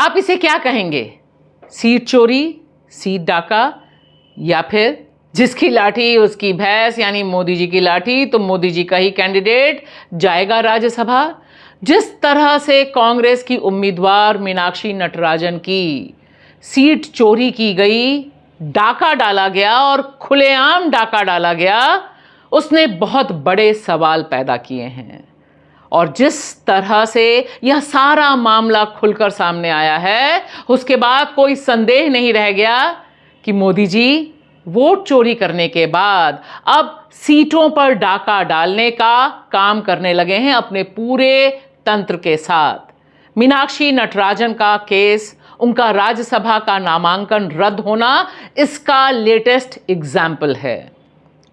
आप इसे क्या कहेंगे? सीट चोरी, सीट डाका, या फिर जिसकी लाठी उसकी भैंस, यानी मोदी जी की लाठी तो मोदी जी का ही कैंडिडेट जाएगा राज्यसभा? जिस तरह से कांग्रेस की उम्मीदवार मीनाक्षी नटराजन की सीट चोरी की गई, डाका डाला गया और खुलेआम डाका डाला गया, उसने बहुत बड़े सवाल पैदा किए हैं। और जिस तरह से यह सारा मामला खुलकर सामने आया है, उसके बाद कोई संदेह नहीं रह गया कि मोदी जी वोट चोरी करने के बाद अब सीटों पर डाका डालने का काम करने लगे हैं अपने पूरे तंत्र के साथ। मीनाक्षी नटराजन का केस, उनका राज्यसभा का नामांकन रद्द होना इसका लेटेस्ट एग्जाम्पल है।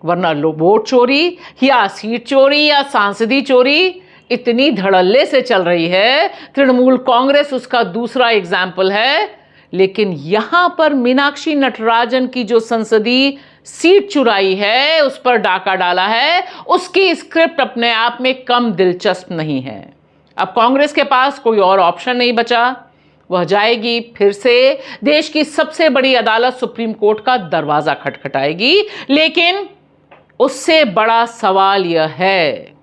वरना वोट चोरी या सीट चोरी या सांसदी चोरी इतनी धड़ल्ले से चल रही है, तृणमूल कांग्रेस उसका दूसरा एग्जाम्पल है। लेकिन यहां पर मीनाक्षी नटराजन की जो संसदीय सीट चुराई है, उस पर डाका डाला है, उसकी स्क्रिप्ट अपने आप में कम दिलचस्प नहीं है। अब कांग्रेस के पास कोई और ऑप्शन नहीं बचा, वह जाएगी फिर से देश की सबसे बड़ी अदालत सुप्रीम कोर्ट का दरवाजा खटखटाएगी। लेकिन उससे बड़ा सवाल यह है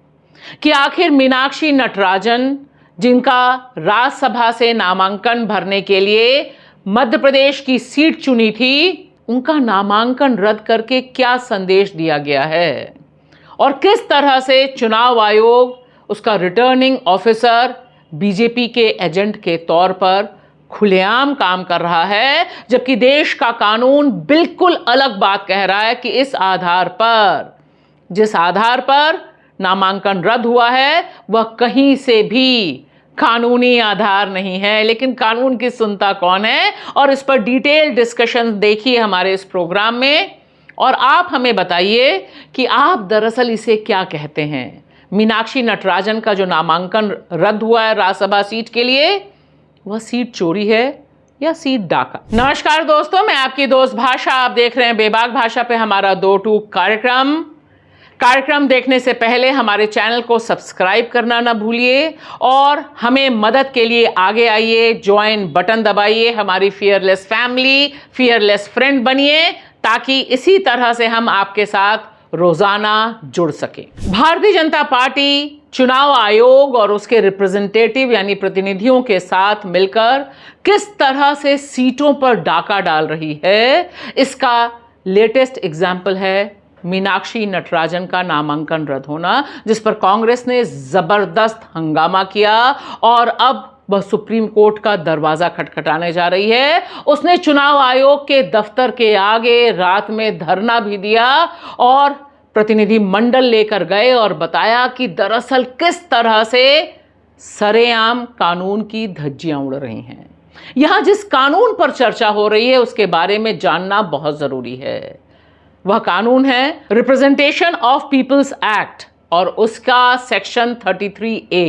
कि आखिर मीनाक्षी नटराजन, जिनका राज्यसभा से नामांकन भरने के लिए मध्य प्रदेश की सीट चुनी थी, उनका नामांकन रद्द करके क्या संदेश दिया गया है और किस तरह से चुनाव आयोग उसका रिटर्निंग ऑफिसर बीजेपी के एजेंट के तौर पर खुलेआम काम कर रहा है, जबकि देश का कानून बिल्कुल अलग बात कह रहा है कि इस आधार पर, जिस आधार पर नामांकन रद्द हुआ है, वह कहीं से भी कानूनी आधार नहीं है। लेकिन कानून की सुनता कौन है? और इस पर डिटेल डिस्कशन देखिए हमारे इस प्रोग्राम में, और आप हमें बताइए कि आप दरअसल इसे क्या कहते हैं। मीनाक्षी नटराजन का जो नामांकन रद्द हुआ है राज्यसभा सीट के लिए, वह सीट चोरी है या सीट डाका? नमस्कार दोस्तों, मैं आपकी दोस्त भाषा, आप देख रहे हैं बेबाक भाषा पे हमारा 2 टूक कार्यक्रम देखने से पहले हमारे चैनल को सब्सक्राइब करना ना भूलिए और हमें मदद के लिए आगे आइए, ज्वाइन बटन दबाइए, हमारी फियरलेस फैमिली, फियरलेस फ्रेंड बनिए, ताकि इसी तरह से हम आपके साथ रोजाना जुड़ सके। भारतीय जनता पार्टी चुनाव आयोग और उसके रिप्रेजेंटेटिव यानी प्रतिनिधियों के साथ मिलकर किस तरह से सीटों पर डाका डाल रही है, इसका लेटेस्ट एग्जाम्पल है मीनाक्षी नटराजन का नामांकन रद्द होना, जिस पर कांग्रेस ने जबरदस्त हंगामा किया और अब वह सुप्रीम कोर्ट का दरवाजा खटखटाने जा रही है। उसने चुनाव आयोग के दफ्तर के आगे रात में धरना भी दिया और प्रतिनिधि मंडल लेकर गए और बताया कि दरअसल किस तरह से सरेआम कानून की धज्जियां उड़ रही हैं। यहां जिस कानून पर चर्चा हो रही है उसके बारे में जानना बहुत जरूरी है। वह कानून है रिप्रेजेंटेशन ऑफ पीपल्स एक्ट और उसका सेक्शन 33A।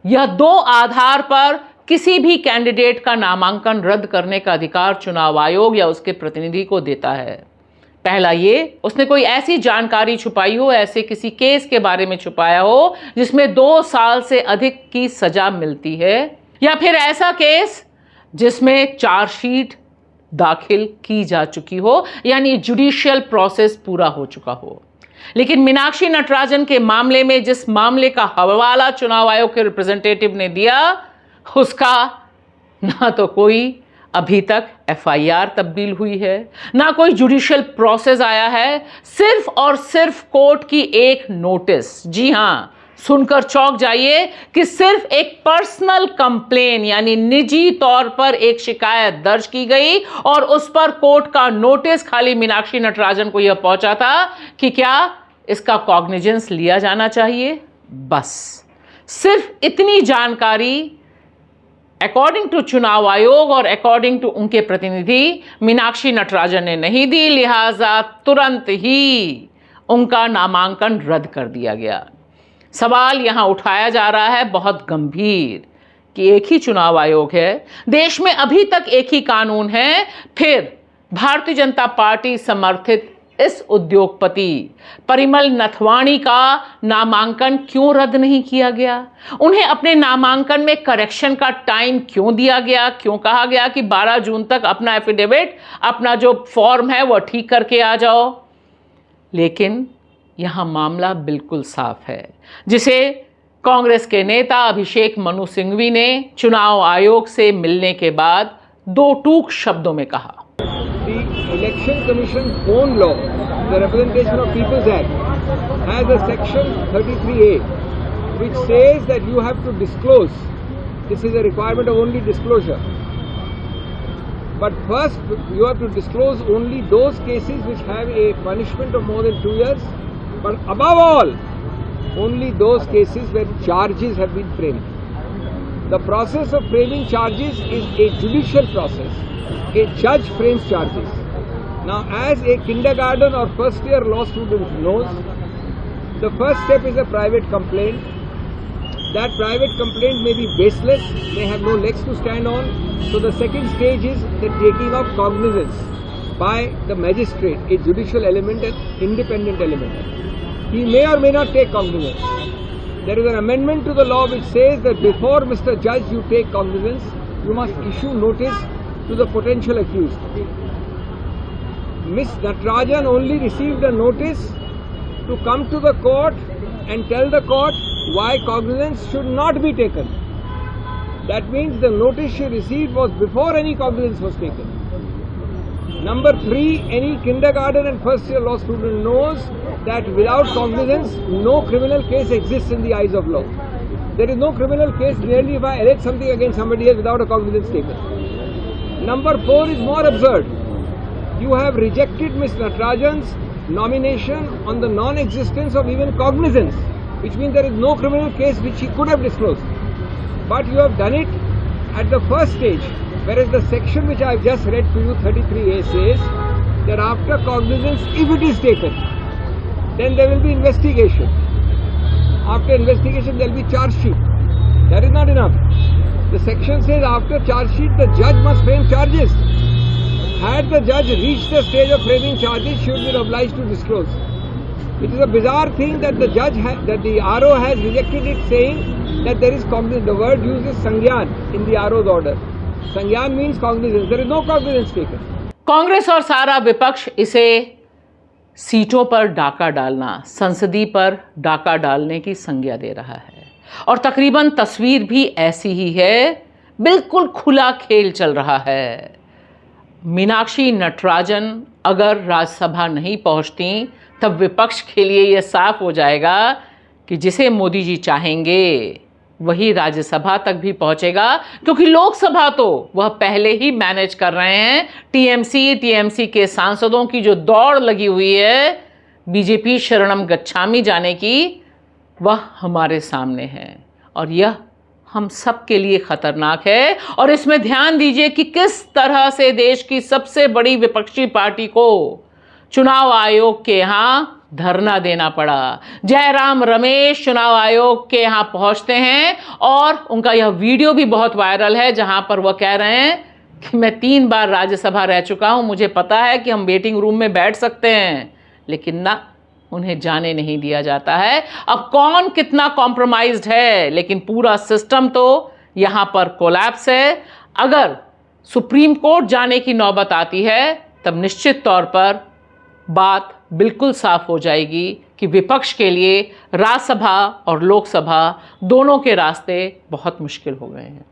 यह 2 आधार पर किसी भी कैंडिडेट का नामांकन रद्द करने का अधिकार चुनाव आयोग या उसके प्रतिनिधि को देता है। पहला ये, उसने कोई ऐसी जानकारी छुपाई हो, ऐसे किसी केस के बारे में छुपाया हो जिसमें 2 साल से अधिक की सजा मिलती है, या फिर ऐसा केस जिसमें चार्जशीट दाखिल की जा चुकी हो, यानी जुडिशियल प्रोसेस पूरा हो चुका हो। लेकिन मीनाक्षी नटराजन के मामले में जिस मामले का हवाला चुनाव आयोग के रिप्रेजेंटेटिव ने दिया, उसका ना तो कोई अभी तक FIR तब्दील हुई है, ना कोई जुडिशियल प्रोसेस आया है, सिर्फ और सिर्फ कोर्ट की एक नोटिस। जी हां, सुनकर चौंक जाइए कि सिर्फ एक पर्सनल कंप्लेन यानी निजी तौर पर एक शिकायत दर्ज की गई और उस पर कोर्ट का नोटिस खाली मीनाक्षी नटराजन को यह पहुंचा था कि क्या इसका कॉग्निजेंस लिया जाना चाहिए। बस सिर्फ इतनी जानकारी अकॉर्डिंग टू चुनाव आयोग और अकॉर्डिंग टू उनके प्रतिनिधि मीनाक्षी नटराजन ने नहीं दी, लिहाजा तुरंत ही उनका नामांकन रद्द कर दिया गया। सवाल यहां उठाया जा रहा है बहुत गंभीर कि एक ही चुनाव आयोग है, देश में अभी तक एक ही कानून है, फिर भारतीय जनता पार्टी समर्थित इस उद्योगपति परिमल नथवाणी का नामांकन क्यों रद्द नहीं किया गया? उन्हें अपने नामांकन में करेक्शन का टाइम क्यों दिया गया? क्यों कहा गया कि 12 जून तक अपना एफिडेविट, अपना जो फॉर्म है वो ठीक करके आ जाओ? लेकिन यहां मामला बिल्कुल साफ है, जिसे कांग्रेस के नेता अभिषेक मनु सिंघवी ने चुनाव आयोग से मिलने के बाद दो टूक शब्दों में कहा। The Election Commission's own law, the Representation of People's Act, has a section 33A which says that you have to disclose. This is a requirement of only disclosure. But first, you have to disclose only those cases which have a punishment of more than 2 years. But above all, only those cases where charges have been framed. The process of framing charges is a judicial process. A judge frames charges. Now, as a kindergarten or first year law student knows, the first step is a private complaint. That private complaint may be baseless, may have no legs to stand on. So the second stage is the taking of cognizance by the magistrate, a judicial element, an independent element. He may or may not take cognizance. There is an amendment to the law which says that before Mr. Judge you take cognizance, you must issue notice to the potential accused. Ms. Natarajan only received a notice to come to the court and tell the court why cognizance should not be taken. That means the notice she received was before any cognizance was taken. Number 3, any kindergarten and first year law student knows that without cognizance, no criminal case exists in the eyes of law. There is no criminal case merely if I allege something against somebody else without a cognizance taken. Number 4 is more absurd. You have rejected Ms. Natarajan's nomination on the non-existence of even cognizance, which means there is no criminal case which she could have disclosed. But you have done it at the first stage, whereas the section which I have just read to you, 33A, says that after cognizance, if it is taken, then there will be investigation. After investigation, there will be charge sheet. That is not enough. The section says after charge sheet, the judge must frame charges. Had the judge reached the stage of framing charges, she would be obliged to disclose. It is a bizarre thing that the RO has rejected it, saying that there is cognizance. The word used is Sangyan in the RO's order. Sangyan means cognizance. There is no cognizance taken. Congress और सारा विपक्ष इसे सीटों पर डाका डालना, संसदीय पर डाका डालने की संज्ञा दे रहा है और तकरीबन तस्वीर भी ऐसी ही है। बिल्कुल खुला खेल चल रहा है। मीनाक्षी नटराजन अगर राज्यसभा नहीं पहुंचती तब विपक्ष के लिए यह साफ हो जाएगा कि जिसे मोदी जी चाहेंगे वही राज्यसभा तक भी पहुंचेगा, क्योंकि लोकसभा तो वह पहले ही मैनेज कर रहे हैं। टीएमसी के सांसदों की जो दौड़ लगी हुई है बीजेपी शरणम गच्छामी जाने की, वह हमारे सामने है और यह हम सब के लिए खतरनाक है। और इसमें ध्यान दीजिए कि किस तरह से देश की सबसे बड़ी विपक्षी पार्टी को चुनाव आयोग के यहाँ धरना देना पड़ा। जयराम रमेश चुनाव आयोग के यहाँ पहुँचते हैं और उनका यह वीडियो भी बहुत वायरल है, जहाँ पर वह कह रहे हैं कि मैं 3 बार राज्यसभा रह चुका हूँ, मुझे पता है कि हम वेटिंग रूम में बैठ सकते हैं, लेकिन ना, उन्हें जाने नहीं दिया जाता है। अब कौन कितना कॉम्प्रोमाइज्ड है, लेकिन पूरा सिस्टम तो यहाँ पर कोलैप्स है। अगर सुप्रीम कोर्ट जाने की नौबत आती है तब निश्चित तौर पर बात बिल्कुल साफ हो जाएगी कि विपक्ष के लिए राज्यसभा और लोकसभा दोनों के रास्ते बहुत मुश्किल हो गए हैं।